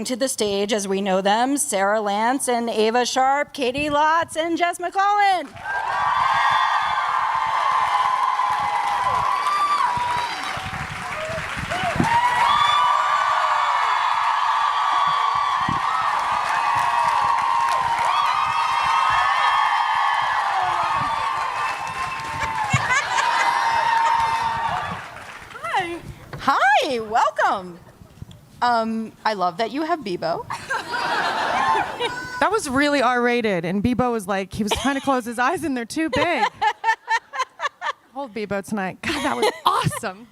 To the stage as we know them, Sarah Lance and Ava Sharp, Katie Lotz and Jess McCullen. Hi, welcome. I love that you have Bebo. That was really R-rated, and Bebo was like, he was trying to close his eyes and they're too big. Hold Bebo tonight. God, that was awesome.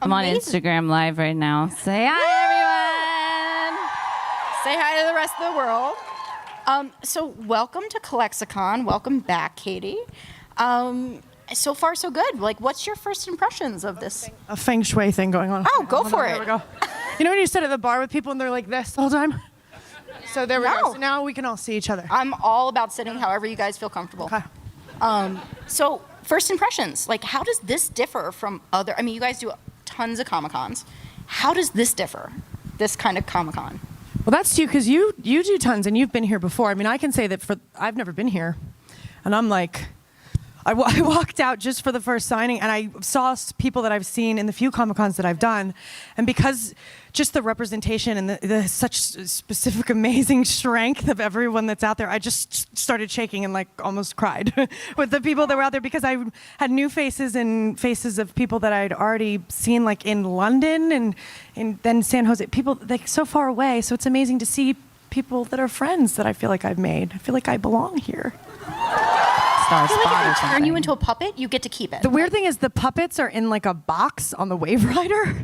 I'm on Instagram Live right now. Say hi, everyone. Say hi to the rest of the world. So welcome to ClexaCon. Welcome back, Katie. So far, so good. Like, what's your first impressions of this? A feng shui thing going on. Oh, go for it. There we go. You know when you sit at the bar with people and they're like this the whole time? So there we go. So now we can all see each other. I'm all about sitting however you guys feel comfortable. Okay. So first impressions, like how does this differ from other, I mean, you guys do tons of Comic-Cons. How does this differ, this kind of Comic-Con? Well, that's you, because you do tons and you've been here before. I mean, I can say that I've never been here. And I'm like, I walked out just for the first signing, and I saw people that I've seen in the few Comic-Cons that I've done, and because just the representation and the such specific amazing strength of everyone that's out there, I just started shaking and like almost cried with the people that were out there, because I had new faces and faces of people that I'd already seen like in London and then San Jose, people like so far away. So it's amazing to see people that are friends that I feel like I've made. I feel like I belong here. I feel like if they turn you into a puppet, you get to keep it. The weird thing is the puppets are in like a box on the Wave Rider.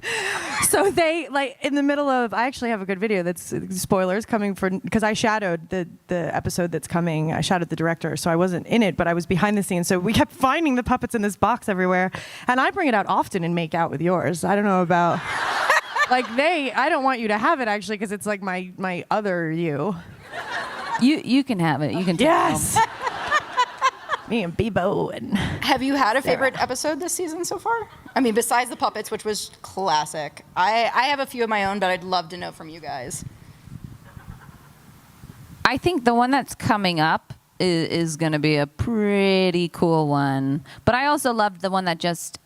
So they, like, in the middle of, I actually have a good video that's, spoilers, coming for, because I shadowed the episode that's coming. I shadowed the director, so I wasn't in it, but I was behind the scenes. So we kept finding the puppets in this box everywhere. And I bring it out often and make out with yours. I don't know about, like I don't want you to have it actually, because it's like my other you. You can have it. You can take Yes. Me and Bebo. And have you had a favorite episode this season so far? I mean, besides the puppets, which was classic. I have a few of my own, but I'd love to know from you guys. I think the one that's coming up is going to be a pretty cool one. But I also loved the one that just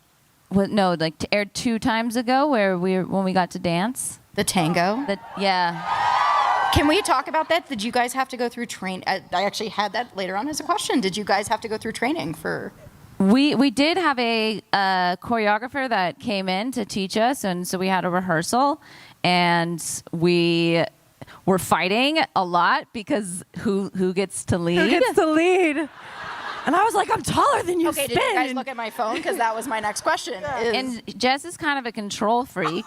aired 2 times ago, when we got to dance. The tango? Yeah. Can we talk about that? Did you guys have to go through training? I actually had that later on as a question. Did you guys have to go through training for? We did have a choreographer that came in to teach us, and so we had a rehearsal, and we were fighting a lot because who gets to lead? Who gets to lead? And I was like, I'm taller than you. Okay, did you guys look at my phone? Because that was my next question. And Jess is kind of a control freak.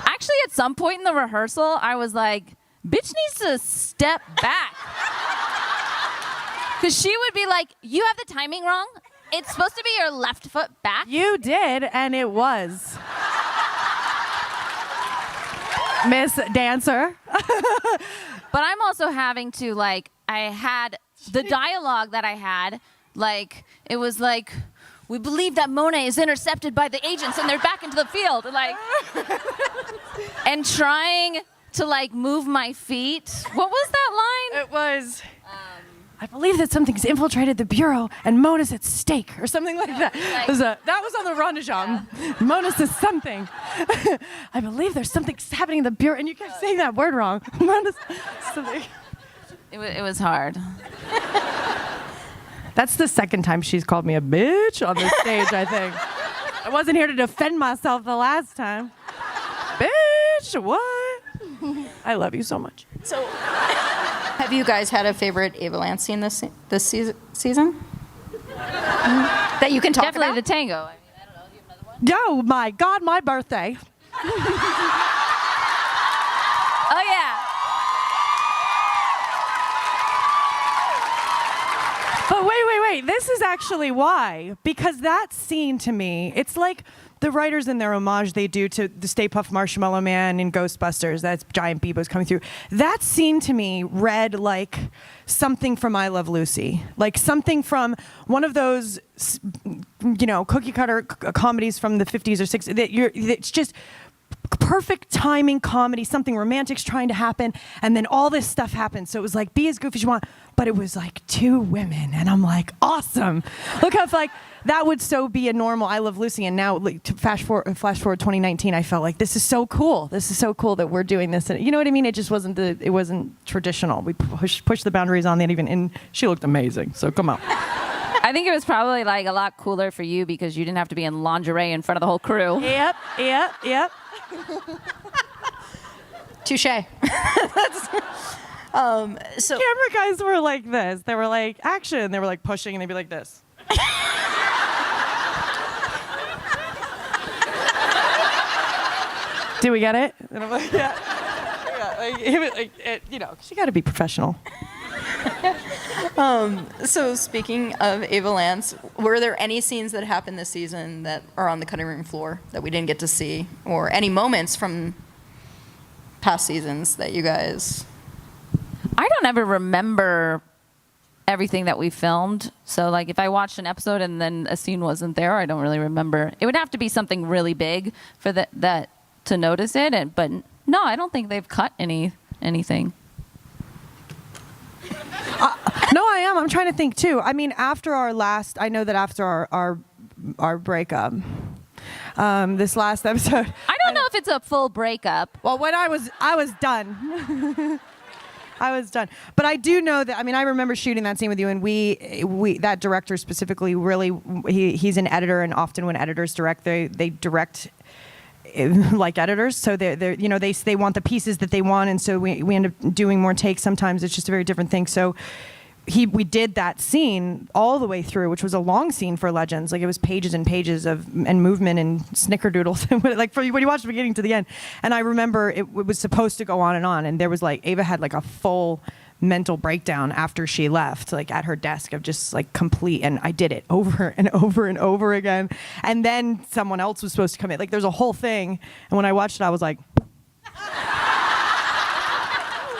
Actually, at some point in the rehearsal, I was like, bitch needs to step back. Because she would be like, you have the timing wrong. It's supposed to be your left foot back. You did, and it was. Miss Dancer. But I'm also having to, like, I had the dialogue that I had, like, it was like, we believe that Mona is intercepted by the agents and they're back into the field. Like, and trying to like move my feet. What was that line? It was, I believe that something's infiltrated the bureau and Mona's at stake or something like that. That was on the Ronajam. Yeah. Mona says something. I believe there's something happening in the bureau, and you kept saying that word wrong. Mona's something. It was hard. That's the second time she's called me a bitch on this stage, I think. I wasn't here to defend myself the last time. Bitch, what? I love you so much. So, have you guys had a favorite Avalance scene this season? That you can talk Definitely about? the tango. I mean, I don't know. Do you have another one? Oh my God, my birthday. Oh yeah. But wait. This is actually why. Because that scene to me, it's like the writers in their homage they do to the Stay Puft Marshmallow Man in Ghostbusters. That's giant Bebo's coming through. That scene to me read like something from I Love Lucy. Like something from one of those, cookie cutter comedies from the 50s or 60s. It's just perfect timing comedy, something romantic's trying to happen, and then all this stuff happens. So it was like, be as goofy as you want, but it was like 2 women, and I'm like, awesome. Look how like that would so be a normal I Love Lucy, and now like, to flash forward 2019, I felt like this is so cool. This is so cool that we're doing this, and you know what I mean? It just wasn't it wasn't traditional. We pushed the boundaries on that even, and she looked amazing. So come on. I think it was probably like a lot cooler for you because you didn't have to be in lingerie in front of the whole crew. Yep. Touche. So Camera guys were like this. They were like action. They were like pushing, and they'd be like this. Do we get it? And I'm like, yeah. You know, she got to be professional. So speaking of Avalance, were there any scenes that happened this season that are on the cutting room floor that we didn't get to see, or any moments from past seasons that you guys? I don't ever remember everything that we filmed. So like if I watched an episode and then a scene wasn't there, I don't really remember. It would have to be something really big for that to notice it. But no, I don't think they've cut anything. No, I am. I'm trying to think too. I mean, after I know that after our breakup, this last episode. I don't know if it's a full breakup. Well, when I was done. I was done. But I do know that, I mean, I remember shooting that scene with you, and we that director specifically really, he's an editor, and often when editors direct, they direct like editors, so they're you know, they want the pieces that they want, and so we end up doing more takes. Sometimes it's just a very different thing. So we did that scene all the way through, which was a long scene for Legends. Like it was pages and pages and movement and snickerdoodles, like when you watch the beginning to the end. And I remember it was supposed to go on, and there was like Ava had like a full mental breakdown after she left, like at her desk, of just like complete, and I did it over and over and over again. And then someone else was supposed to come in. Like there's a whole thing, and when I watched it, I was like,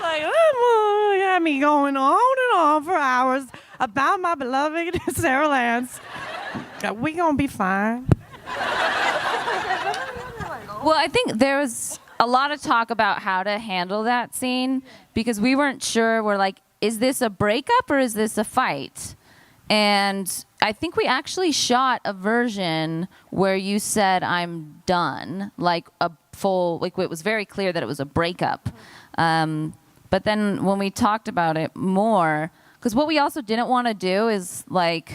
oh, you had me going on and on for hours about my beloved Sarah Lance. We gonna be fine. Well, I think there's a lot of talk about how to handle that scene because we weren't sure. We're like, is this a breakup or is this a fight? And I think we actually shot a version where you said, I'm done, like a full, like it was very clear that it was a breakup. But then when we talked about it more, because what we also didn't want to do is like,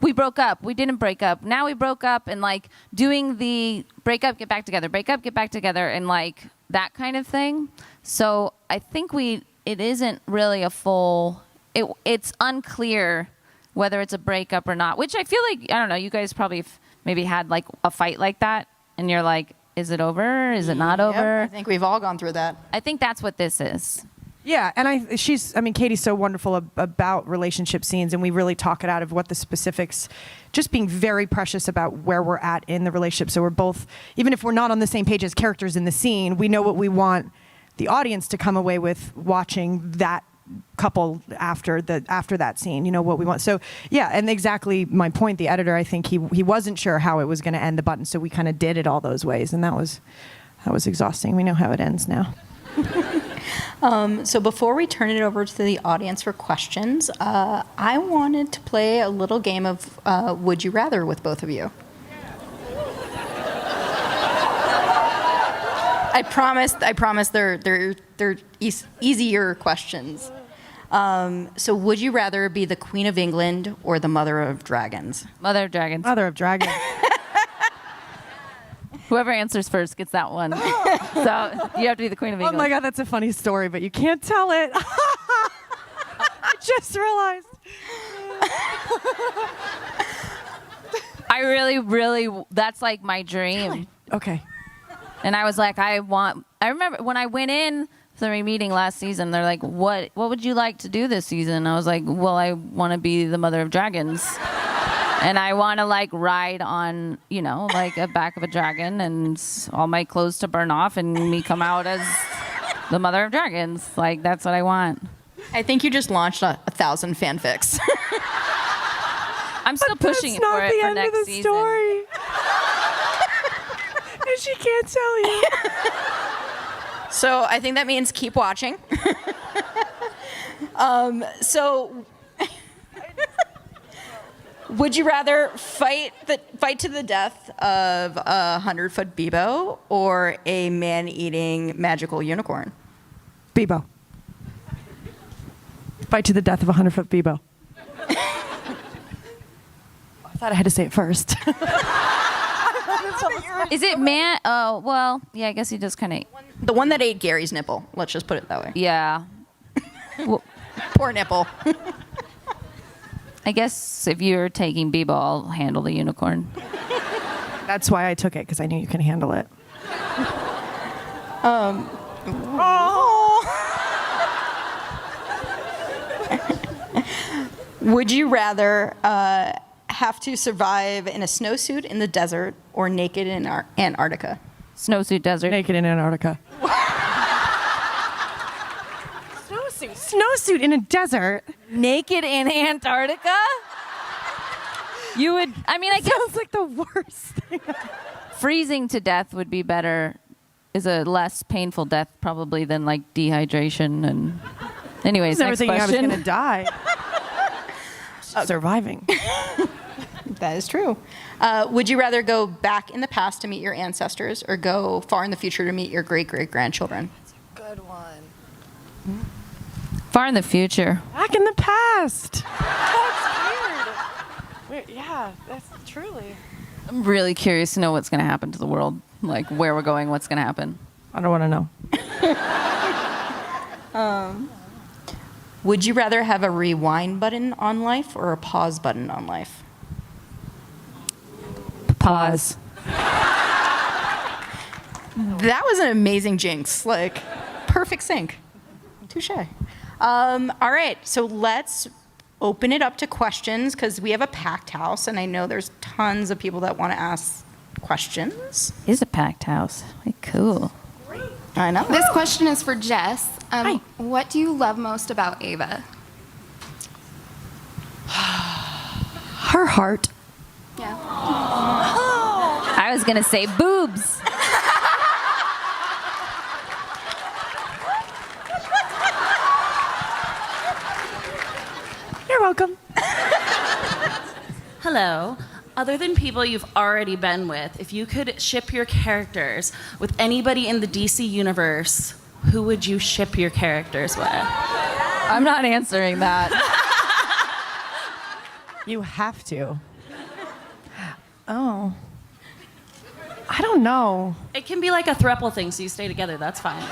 we broke up, we didn't break up, now we broke up, and like doing the break up, get back together, break up, get back together, and like that kind of thing. So I think it isn't really a full, it's unclear whether it's a breakup or not, which I feel like, I don't know, you guys probably maybe had like a fight like that, and you're like, is it over? Is it not over? Yep, I think we've all gone through that. I think that's what this is. Yeah, and Katie's so wonderful about relationship scenes, and we really talk it out of what the specifics, just being very precious about where we're at in the relationship. So we're both, even if we're not on the same page as characters in the scene, we know what we want the audience to come away with watching that couple after that scene, you know, what we want. So yeah, and exactly my point, the editor, I think he wasn't sure how it was going to end the button, so we kind of did it all those ways, and that was exhausting. We know how it ends now. So before we turn it over to the audience for questions, I wanted to play a little game of Would You Rather with both of you. I promise they're easier questions. So would you rather be the Queen of England or the Mother of Dragons? Mother of Dragons. Mother of Dragons. Whoever answers first gets that one. So you have to be the Queen of England. Oh my God, that's a funny story, but you can't tell it. I just realized. I really, that's like my dream. Okay. And I was like, I remember when I went in the meeting last season, they're like, what would you like to do this season? I was like, well, I want to be the Mother of Dragons. And I want to like ride on, you know, like a back of a dragon and all my clothes to burn off and me come out as the Mother of Dragons. Like, that's what I want. I think you just launched 1,000 fanfics. I'm still pushing it for next season. Story. She can't tell you. So I think that means keep watching. So would you rather fight to the death of a 100-foot Bebo or a man-eating magical unicorn? Bebo. Fight to the death of a 100-foot Bebo. I thought I had to say it first. Is it man? Oh, well, yeah, I guess he just kind of. The one that ate Gary's nipple. Let's just put it that way. Yeah. Well, Poor nipple. I guess if you're taking Bebo, I'll handle the unicorn. That's why I took it, because I knew you can handle it. Would you rather have to survive in a snowsuit in the desert or naked in Antarctica? Snowsuit desert. Naked in Antarctica. Snowsuit in a desert. Naked in Antarctica? You would, I mean, I guess Sounds like the worst thing. freezing to death would be better, is a less painful death probably than like dehydration and. Anyways, I was next never thinking question. I was going to die. Surviving. That is true. Would you rather go back in the past to meet your ancestors or go far in the future to meet your great-great-grandchildren? Good one. Far in the future. Back in the past. That's weird. Yeah, that's truly. I'm really curious to know what's going to happen to the world, like where we're going, what's going to happen. I don't want to know. Would you rather have a rewind button on life or a pause button on life? Pause. That was an amazing jinx. Like, perfect sync. Touche. All right, so let's open it up to questions because we have a packed house, and I know there's tons of people that want to ask questions. Is a packed house. Like, cool. I know. This question is for Jess. Hi. What do you love most about Ava? Her heart. Yeah. I was going to say boobs. You're welcome. Hello. Other than people you've already been with, if you could ship your characters with anybody in the DC universe, who would you ship your characters with? I'm not answering that. You have to. Oh. I don't know. It can be like a throuple thing, so you stay together. That's fine.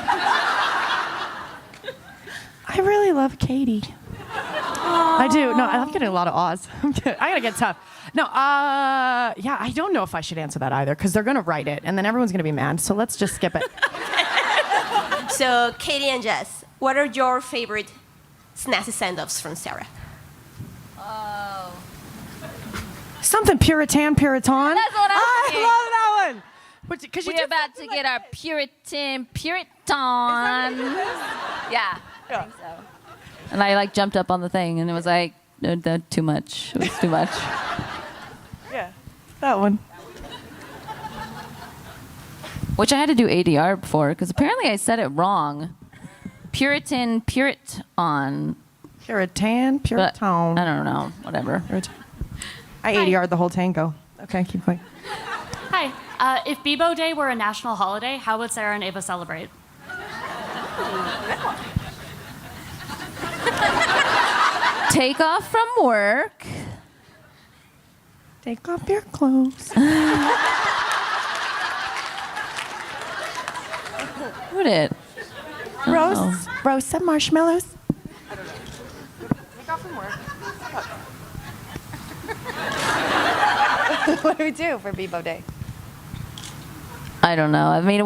I really love Katie. I do. No, I'm getting a lot of awes. I gotta get tough. No, yeah, I don't know if I should answer that either, because they're gonna write it, and then everyone's gonna be mad, so let's just skip it. So, Katie and Jess, what are your favorite snazzy send-offs from Sarah? Something Puritan. That's what I thinking. love that one. Because you We're about to get our Puritan. Yeah. I think so. And I like jumped up on the thing, and it was like, too much. It was too much. Yeah, that one. Which I had to do ADR for, because apparently I said it wrong. Puritan. Puritan. But I don't know. Whatever. I ADR'd the whole tango. Okay, keep going. Hi. If Bebo Day were a national holiday, how would Sarah and Ava celebrate? Take off from work. Take off your clothes. Who did? Roast some marshmallows. Take off from work. What do we do for Bebo Day? I don't know. I mean,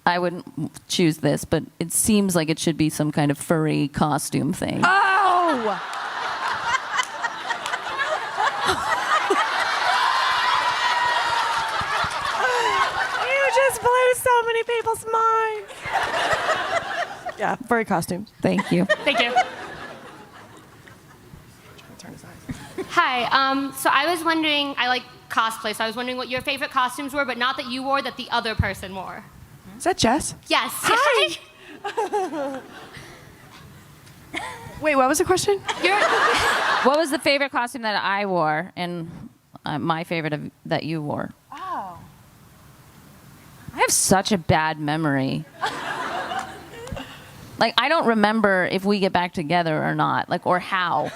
I wouldn't choose this, but it seems like it should be some kind of furry costume thing. Oh! You just blew so many people's minds. Yeah, furry costume. Thank you. Thank you. Turn his eyes. Hi. So I was wondering, I like cosplay, so I was wondering what your favorite costumes were, but not that you wore, that the other person wore. Is that Jess? Yes. Hi. Wait, what was the question? What was the favorite costume that I wore, and my favorite that you wore? Oh. I have such a bad memory. Like, I don't remember if we get back together or not, like, or how.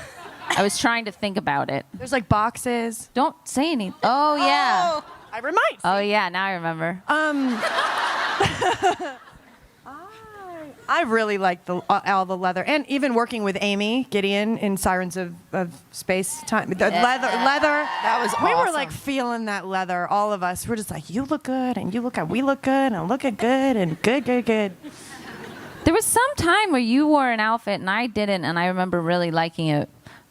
I was trying to think about it. There's like boxes. Don't say anything. Oh, yeah. I remind. Oh, yeah, now I remember. I really like all the leather, and even working with Amy Gideon in Sirens of Space Time. The leather. That was We were awesome. like feeling that leather. All of us. We're just like, you look good, and you look good. We look good, and I'm looking good, and good. There was some time where you wore an outfit and I didn't, and I remember really liking it,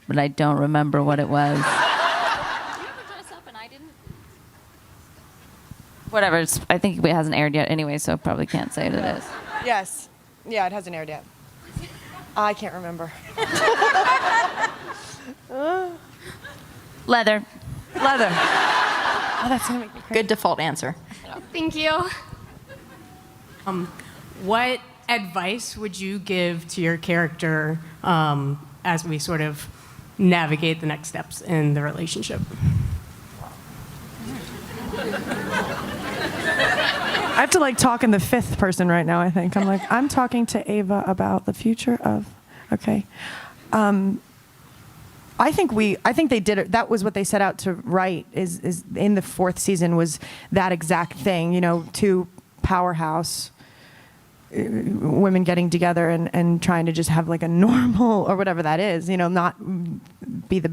but I don't remember what it was. Did you ever dress up and I didn't? Whatever. I think it hasn't aired yet anyway, so probably can't say it is. Yes. Yeah, it hasn't aired yet. I can't remember. Leather. Leather. Oh, that's gonna make me crazy. Good default answer. Thank you. What advice would you give to your character as we sort of navigate the next steps in the relationship? I have to like talk in the fifth person right now, I think. I'm talking to Ava about the future of, okay. I think they did it. That was what they set out to write is in the fourth season was that exact thing, two powerhouse women getting together and trying to just have like a normal or whatever that is, not be the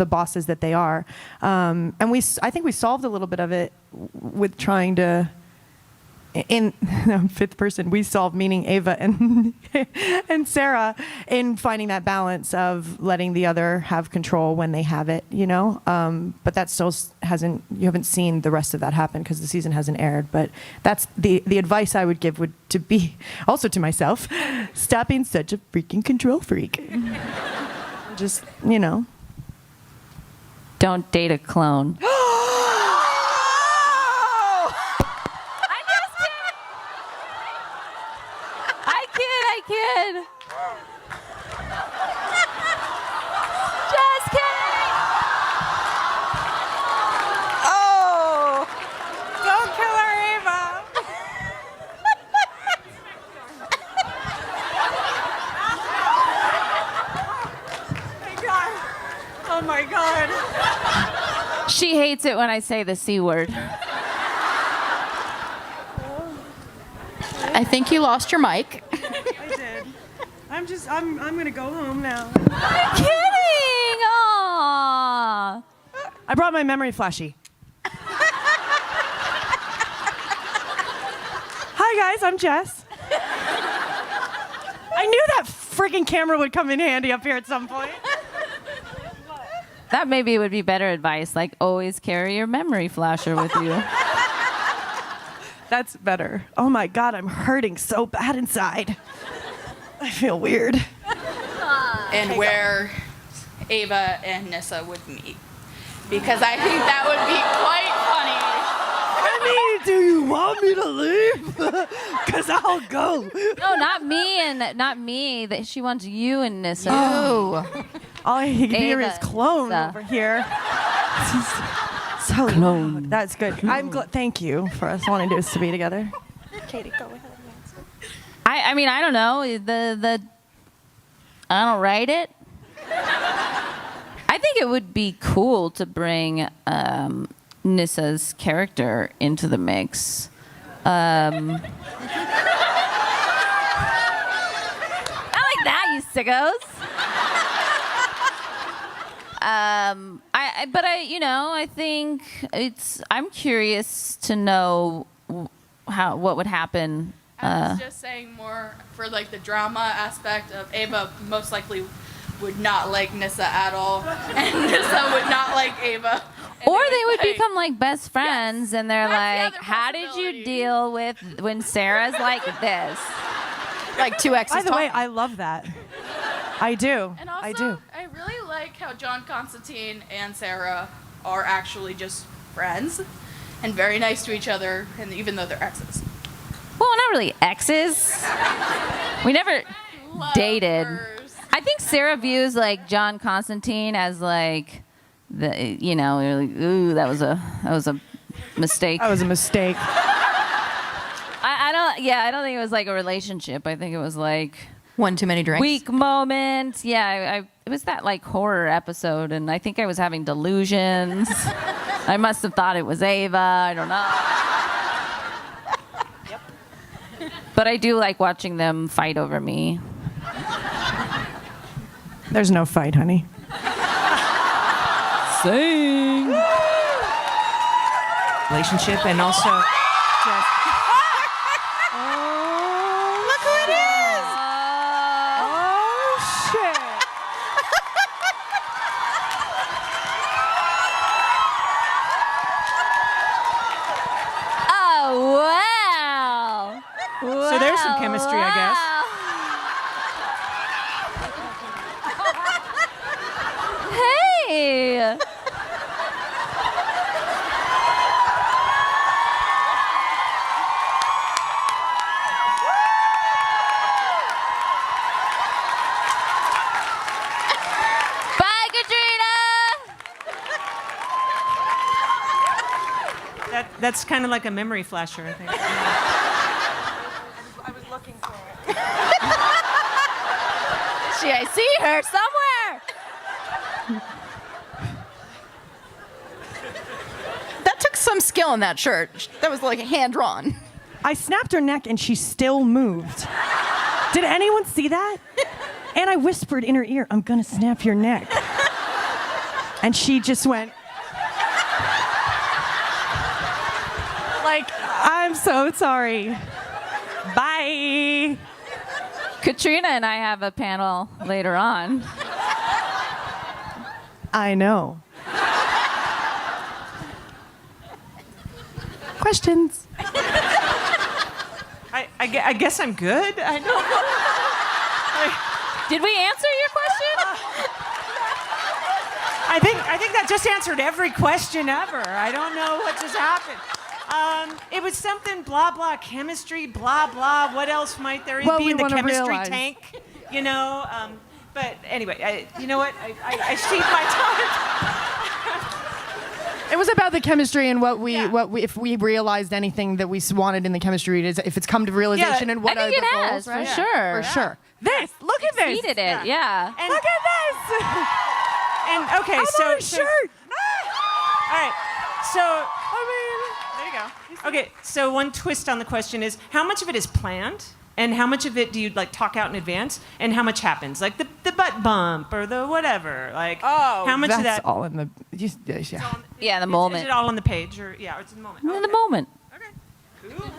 bosses that they are. And I think we solved a little bit of it with trying to, in fifth person, we solved, meaning Ava and Sarah, in finding that balance of letting the other have control when they have it, but that still you haven't seen the rest of that happen because the season hasn't aired. But that's the advice I would give to be, also to myself, stop being such a freaking control freak. Just, Don't date a clone. I kid. Just kidding. Oh! Don't kill her, Ava! Oh my God. She hates it when I say the C word. I think you lost your mic. I did. I'm gonna go home now. I'm kidding. Aww. I brought my memory flashy. Hi guys, I'm Jess. I knew that freaking camera would come in handy up here at some point. That maybe would be better advice, like always carry your memory flasher with you. That's better. Oh my God, I'm hurting so bad inside. I feel weird. And where Ava and Nissa would meet. Because I think that would be quite funny. Do you want me to leave? Because I'll go. No, not me. That she wants you and Nissa. Oh. All he can hear is Ava, clone Nissa. over here. So loud. That's good. Thank you for us wanting to us to be together. Katie, go ahead. I mean, I don't know. I don't write it. I think it would be cool to bring Nissa's character into the mix. I like that, you sickos. I think I'm curious to know what would happen. I was just saying more for like the drama aspect of Ava most likely would not like Nissa at all, and Nissa would not like Ava. Or they would become like best friends, and they're That's the like, other "How did you possibility. deal with when Sarah's like this?" Like two exes. By the way, I love that. I do. And also, I do. I really like how John Constantine and Sarah are actually just friends and very nice to each other, and even though they're exes. Well, not really exes. We never dated. I think Sarah views like John Constantine as like the, you know, you're like, ooh, that was a mistake. That was a mistake. I don't think it was like a relationship. I think it was like One too many drinks. weak moments. Yeah, it was that like horror episode, and I think I was having delusions. I must have thought it was Ava. I don't know. But I do like watching them fight over me. There's no fight, honey. Sing. Relationship and also just. Oh, look who it is! Oh, shit. Oh, wow. So there's some chemistry, I guess. Hey. Bye, Katrina. That's kind of like a memory flasher, I think. I was looking for it. I see her somewhere. That took some skill in that shirt. That was like hand drawn. I snapped her neck and she still moved. Did anyone see that? And I whispered in her ear, I'm gonna snap your neck. And she just went, like, I'm so sorry. Bye. Katrina and I have a panel later on. I know. Questions? I guess I'm good. I don't know. Did we answer your question? I think that just answered every question ever. I don't know what just happened. It was something blah blah chemistry blah blah. What else might there Well, be we in the wanna chemistry realize. tank? You know. But anyway, you know what? I cede my time. It was about the chemistry and what we if we realized anything that we wanted in the chemistry, if it's come to realization and what I think are the it goals, has, right? for sure. For sure. This, look at this. Exceeded it, yeah. And, Look at this. and okay, I'm so on a shirt. all right, so there you go. Okay, so one twist on the question is how much of it is planned, and how much of it do you like talk out in advance, and how much happens, like the butt bump or the whatever, like how much of that? all in the Yeah, the Is moment. it all on the page, or it's in the moment? In the moment. Okay. Cool.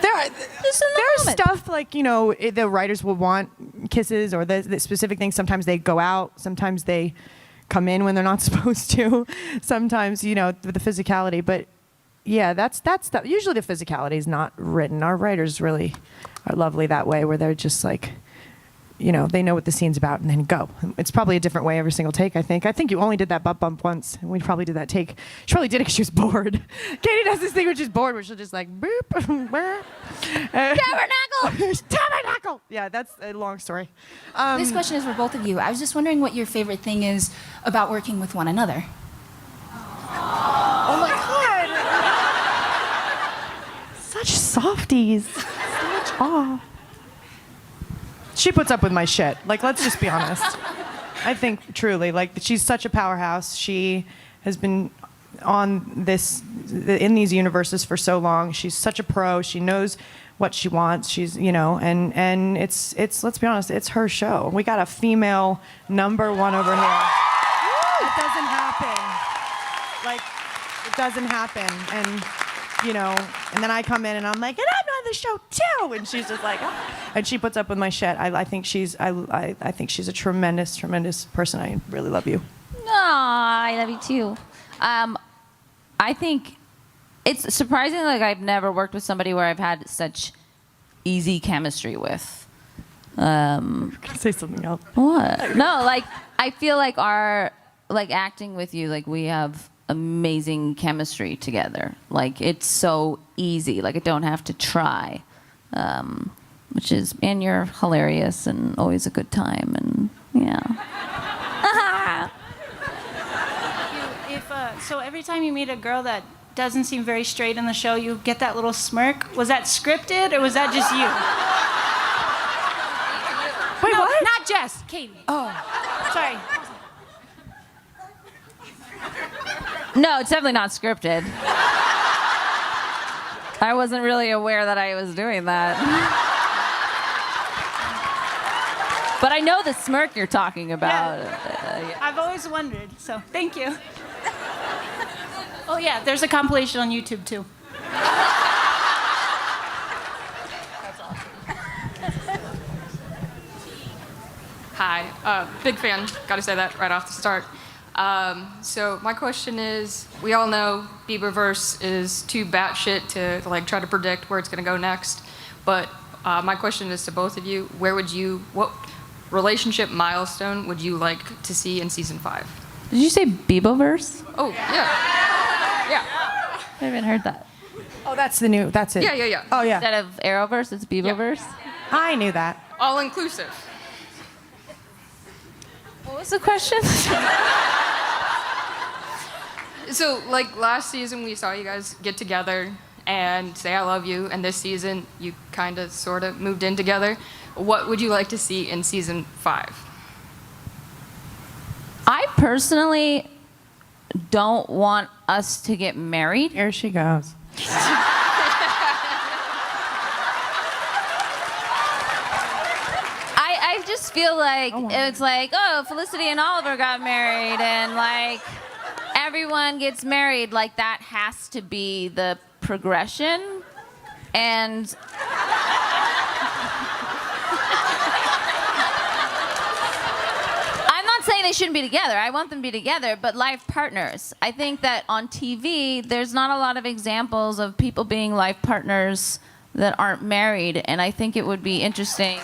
There's stuff like, you know, the writers will want kisses or the specific things. Sometimes they go out. Sometimes they come in when they're not supposed to. Sometimes, you know, the physicality. But yeah, that's usually the physicality is not written. Our writers really are lovely that way, where they're just like, you know, they know what the scene's about and then go. It's probably a different way every single take, I think. I think you only did that butt bump once, and we probably did that take. She probably did it because she was bored. Katie does this thing where she's bored, where she'll just like, boop, boop. Tabernacle! Yeah, that's a long story. This question is for both of you. I was just wondering what your favorite thing is about working with one another. Oh my God! Such softies. Such aw. She puts up with my shit. Like, let's just be honest. I think truly, like, she's such a powerhouse. She has been in these universes for so long. She's such a pro. She knows what she wants. She's, you know, and it's let's be honest, it's her show. We got a female #1 over here. It doesn't happen. Like, it doesn't happen. And, you know, and then I come in and I'm like, and I'm on the show too. And she's just like, oh. And she puts up with my shit. I think she's a tremendous, tremendous person. I really love you. Aw, I love you too. I think it's surprising, like I've never worked with somebody where I've had such easy chemistry with. Can I say something else? What? No, like I feel like acting with you, like we have amazing chemistry together. Like, it's so easy. Like, I don't have to try. And you're hilarious and always a good time, and yeah. So every time you meet a girl that doesn't seem very straight in the show, you get that little smirk. Was that scripted, or was that just you? Wait, no, what? Not Jess, Katie. Oh, sorry. No, it's definitely not scripted. I wasn't really aware that I was doing that. But I know the smirk you're talking about. Yeah. I've always wondered, so thank you. Oh yeah, there's a compilation on YouTube too. Hi, big fan, gotta say that right off the start. So my question is, we all know Bieberverse is too batshit to like try to predict where it's gonna go next, but my question is to both of you, what relationship milestone would you like to see in season 5? Did you say Beboverse? Oh, yeah. Yeah. I haven't heard that. Oh, that's it. Yeah. Oh, yeah. Instead of Arrowverse, it's Beboverse? Yeah. I knew that. All inclusive. What was the question? So, like, last season we saw you guys get together and say I love you, and this season you kind of, sort of moved in together. What would you like to see in season 5? I personally don't want us to get married. Here she goes. I just feel like it's like, oh, Felicity and Oliver got married, and like everyone gets married. Like, that has to be the progression. And I'm not saying they shouldn't be together. I want them to be together, but life partners. I think that on TV, there's not a lot of examples of people being life partners that aren't married, and I think it would be interesting.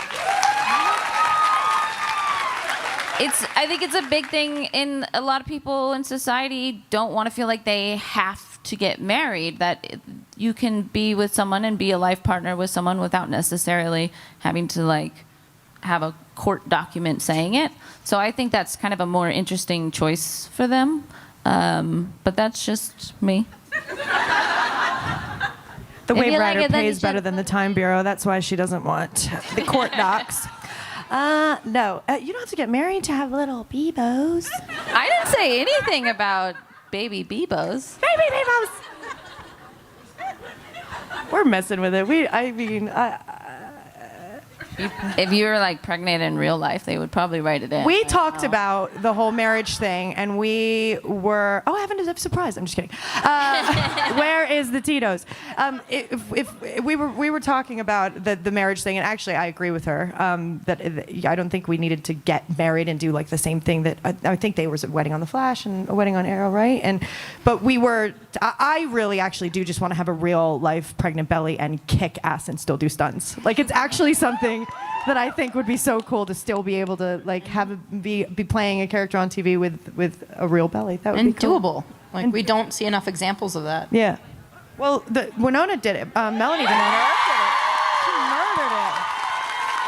I think it's a big thing in a lot of people in society don't want to feel like they have to get married, that you can be with someone and be a life partner with someone without necessarily having to like have a court document saying it. So I think that's kind of a more interesting choice for them. But that's just me. The If Wave you like Rider it, then you pays should- better than the Time Bureau. That's why she doesn't want the court docs. No, you don't have to get married to have little Bebos. I didn't say anything about baby Bebos. Baby Bebos! We're messing with it. If you were like pregnant in real life, they would probably write it in. We talked about the whole marriage thing, and we were. Oh, I haven't a surprise. I'm just kidding. Where is the Tito's? If we were talking about the marriage thing, and actually I agree with her that I don't think we needed to get married and do like the same thing that I think they was a wedding on the Flash and a wedding on Arrow, right? But we were. I really actually do just want to have a real life pregnant belly and kick ass and still do stunts. Like, it's actually something that I think would be so cool to still be able to like be playing a character on TV with a real belly. That would be cool. Doable. Like, we don't see enough examples of that. Yeah. Well, Winona did it. Melanie Winona did it. She murdered it.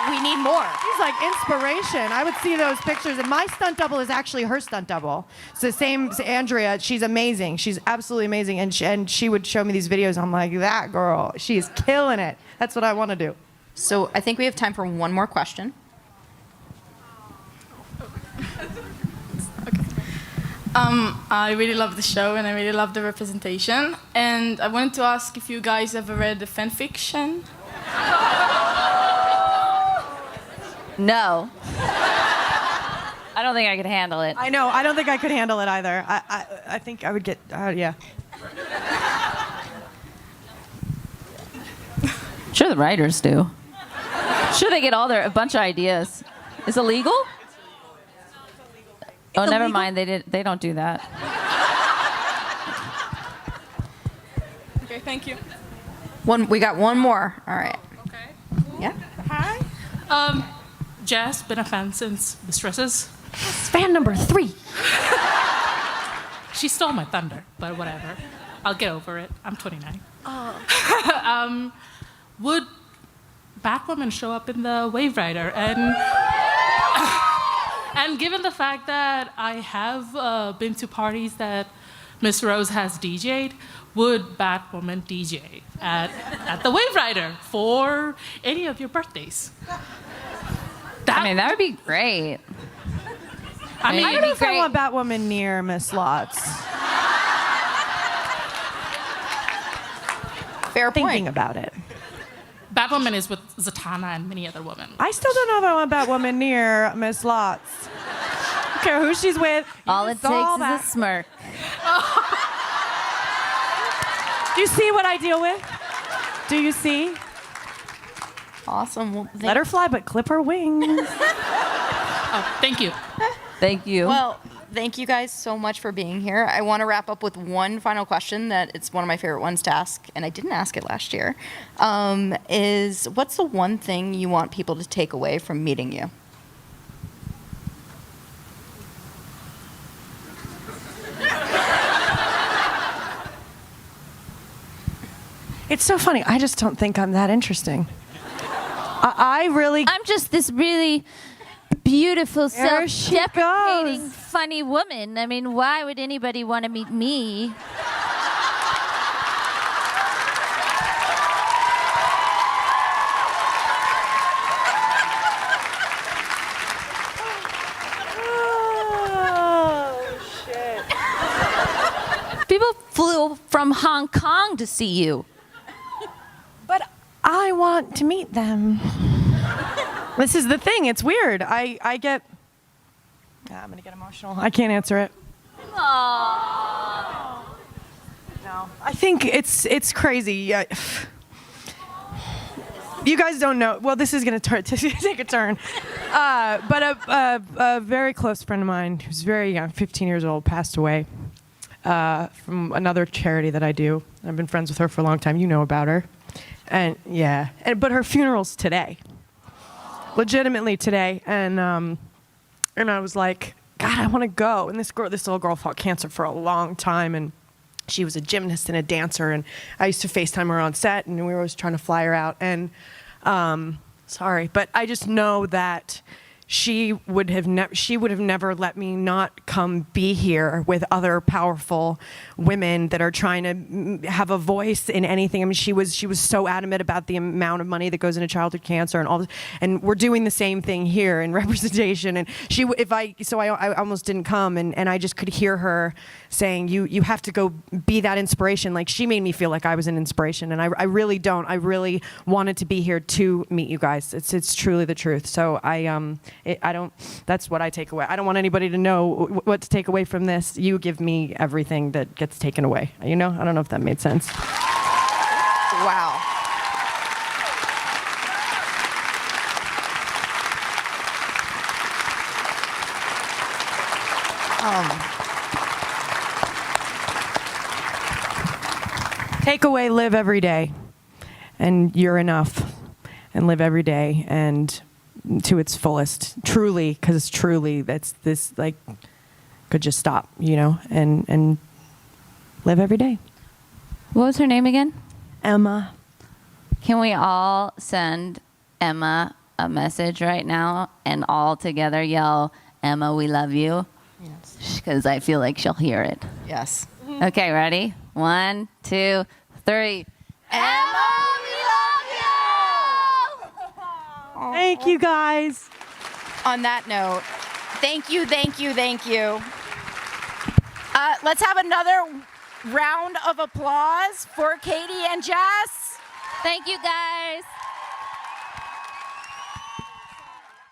We need more. She's like inspiration. I would see those pictures, and my stunt double is actually her stunt double. It's the same as Andrea. She's amazing. She's absolutely amazing, and she would show me these videos. I'm like, that girl, she's killing it. That's what I want to do. So I think we have time for one more question. I really love the show and I really love the representation. And I wanted to ask if you guys ever read the fan fiction. No. I don't think I could handle it. I know. I don't think I could handle it either. I think I would get. Yeah. Sure, the writers do. Sure, they get a bunch of ideas. Is it legal? Oh, never mind. They don't do that. Okay, thank you. We got one more. All right. Okay. Yeah. Hi. Jess, been a fan since Mistresses. Fan number 3. She stole my thunder, but whatever. I'll get over it. I'm 29. Would Batwoman show up in the Wave Rider? And given the fact that I have been to parties that Miss Rose has DJ'd, would Batwoman DJ at the Wave Rider for any of your birthdays? That would be great. I don't know if I want Batwoman near Miss Lots. Fair point. Thinking about it. Batwoman is with Zatanna and many other women. I still don't know if I want Batwoman near Miss Lots. I don't care who she's with. All it takes is a smirk. Do you see what I deal with? Do you see? Awesome. Well, Let her fly, but clip her wings. Oh, thank you. Thank you. Well, thank you guys so much for being here. I want to wrap up with one final question that it's one of my favorite ones to ask, and I didn't ask it last year, is what's the one thing you want people to take away from meeting you? It's so funny. I just don't think I'm that interesting. I'm just this really beautiful, There she self-deprecating, goes. funny woman. I mean, why would anybody want to meet me? People flew from Hong Kong to see you. But I want to meet them. This is the thing. It's weird. I get... I'm going to get emotional. I can't answer it. Aww. No. I think it's crazy. Yeah. You guys don't know. Well, this is going to take a turn. But a very close friend of mine who's very young, 15 years old, passed away from another charity that I do. I've been friends with her for a long time. You know about her. And yeah. But her funeral's today. Legitimately today. And I was like, God, I want to go. And this little girl fought cancer for a long time. And she was a gymnast and a dancer, and I used to FaceTime her on set, and we were always trying to fly her out. And sorry, but I just know that she would have never let me not come be here with other powerful women that are trying to have a voice in anything. I mean, she was so adamant about the amount of money that goes into childhood cancer and all this, and we're doing the same thing here in representation. And I almost didn't come, and I just could hear her saying, you have to go be that inspiration. Like, she made me feel like I was an inspiration, and I really don't. I really wanted to be here to meet you guys. It's truly the truth. So that's what I take away. I don't want anybody to know what to take away from this. You give me everything that gets taken away. You know? I don't know if that made sense. Wow. Take away, live every day. And you're enough. And live every day and to its fullest. Truly, because truly, that's this, like, could just stop, you know, and live every day. What was her name again? Emma. Can we all send Emma a message right now and all together yell, Emma, we love you? Yes. Because I feel like she'll hear it. Yes. Okay, ready? 1, 2, 3. Emma, we love you! Thank you, guys. On that note, thank you. Let's have another round of applause for Katie and Jess. Thank you, guys.